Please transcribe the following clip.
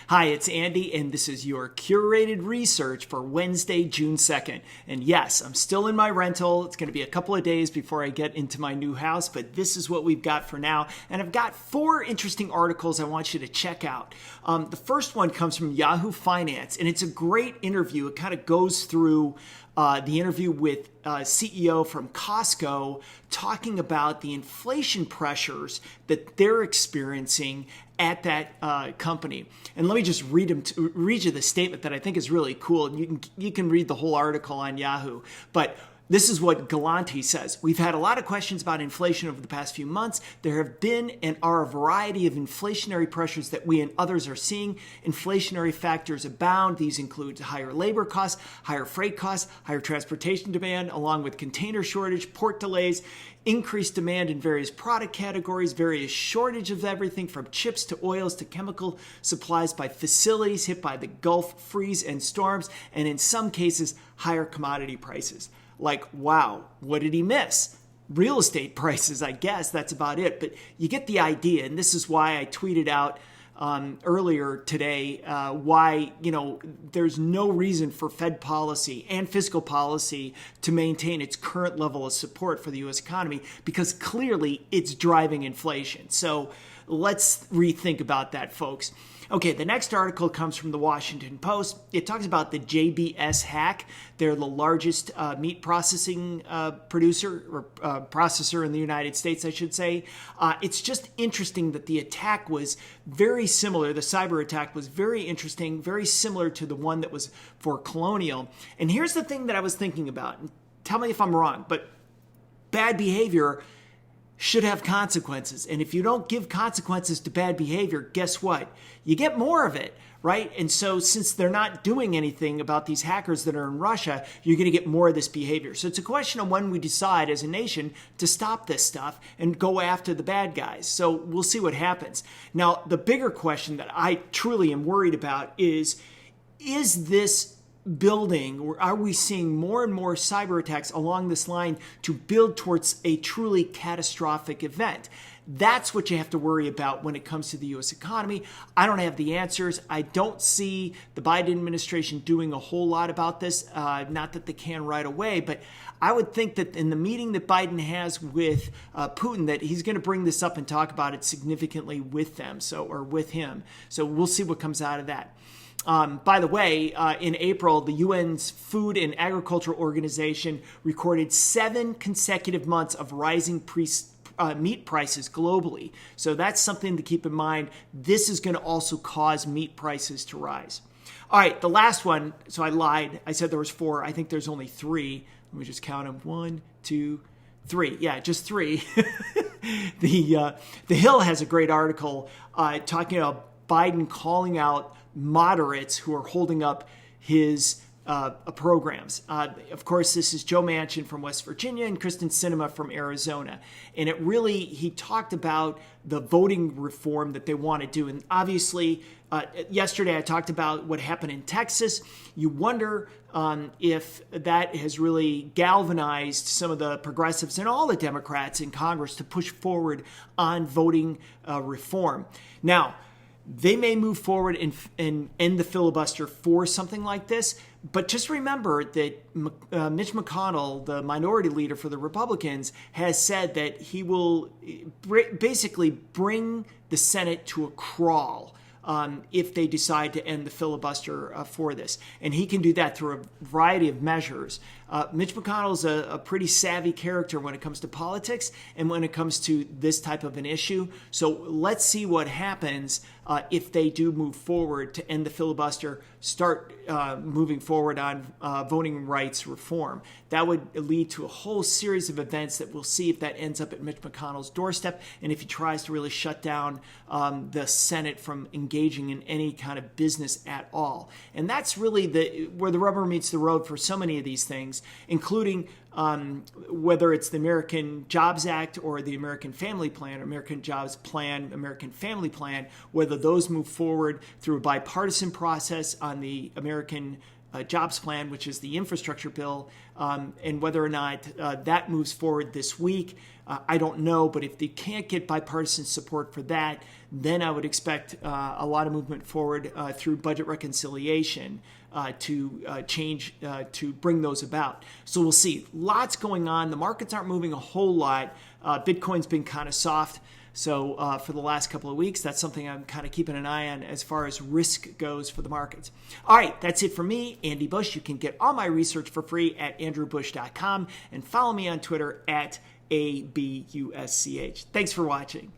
Hi, it's Andy, and this is your curated research for Wednesday, June 2nd. And yes, I'm still in my rental. It's going to be a couple of days before I get into my new house, but this is what we've got for now. And I've got 4 interesting articles I want you to check out. The first one comes from Yahoo Finance, and it's a great interview. It kind of goes through the interview with CEO from Costco talking about the inflation pressures that they're experiencing at that company. And let me just read you the statement that I think is really cool. And you can read the whole article on Yahoo. But this is what Galanti says. We've had a lot of questions about inflation over the past few months. There have been and are a variety of inflationary pressures that we and others are seeing. Inflationary factors abound. These include higher labor costs, higher freight costs, higher transportation demand, along with container shortage, port delays, increased demand in various product categories, various shortage of everything from chips to oils to chemical supplies by facilities hit by the Gulf freeze and storms, and in some cases, higher commodity prices. Like, wow, what did he miss? Real estate prices, I guess. That's about it. But you get the idea. And this is why I tweeted out earlier today why, there's no reason for Fed policy and fiscal policy to maintain its current level of support for the U.S. economy, because clearly it's driving inflation. So let's rethink about that, folks. Okay, the next article comes from the Washington Post. It talks about the JBS hack. They're the largest meat processing producer or processor in the United States, I should say. It's just interesting that the attack was very similar. The cyber attack was very interesting, very similar to the one that was for Colonial. And here's the thing that I was thinking about. Tell me if I'm wrong, but bad behavior should have consequences. And if you don't give consequences to bad behavior, guess what? You get more of it, right? And so since they're not doing anything about these hackers that are in Russia, you're going to get more of this behavior. So it's a question of when we decide as a nation to stop this stuff and go after the bad guys. So we'll see what happens. Now, the bigger question that I truly am worried about is this building, or are we seeing more and more cyber attacks along this line to build towards a truly catastrophic event? That's what you have to worry about when it comes to the U.S. economy. I don't have the answers. I don't see the Biden administration doing a whole lot about this. Not that they can right away, but I would think that in the meeting that Biden has with Putin, that he's going to bring this up and talk about it significantly with them, or with him. So we'll see what comes out of that. By the way, in April, the UN's Food and Agriculture Organization recorded 7 consecutive months of rising meat prices globally. So that's something to keep in mind. This is going to also cause meat prices to rise. All right, the last one. So I lied. I said there was 4. I think there's only 3. Let me just count them. 1, 2, 3. Yeah, just 3. The Hill has a great article talking about Biden calling out moderates who are holding up his programs. Of course, this is Joe Manchin from West Virginia and Kristen Sinema from Arizona. And he talked about the voting reform that they want to do. And obviously, yesterday I talked about what happened in Texas. You wonder if that has really galvanized some of the progressives and all the Democrats in Congress to push forward on voting reform. Now, they may move forward and end the filibuster for something like this. But just remember that Mitch McConnell, the minority leader for the Republicans, has said that he will basically bring the Senate to a crawl if they decide to end the filibuster for this. And he can do that through a variety of measures. Mitch McConnell is a pretty savvy character when it comes to politics and when it comes to this type of an issue. So let's see what happens if they do move forward to end the filibuster, start moving forward on voting rights reform. That would lead to a whole series of events that we'll see if that ends up at Mitch McConnell's doorstep and if he tries to really shut down the Senate from engaging in any kind of business at all. And that's really where the rubber meets the road for so many of these things, including whether it's the American Jobs Act or the American Family Plan, American Jobs Plan, American Family Plan, whether those move forward through a bipartisan process on the American jobs plan, which is the infrastructure bill, and whether or not that moves forward this week, I don't know. But if they can't get bipartisan support for that, then I would expect a lot of movement forward through budget reconciliation to change, to bring those about. So we'll see. Lots going on. The markets aren't moving a whole lot. Bitcoin's been kind of soft. So for the last couple of weeks, that's something I'm kind of keeping an eye on as far as risk goes for the markets. All right, that's it for me, Andy Bush. You can get all my research for free at andrewbush.com and follow me on Twitter at ABUSCH. Thanks for watching.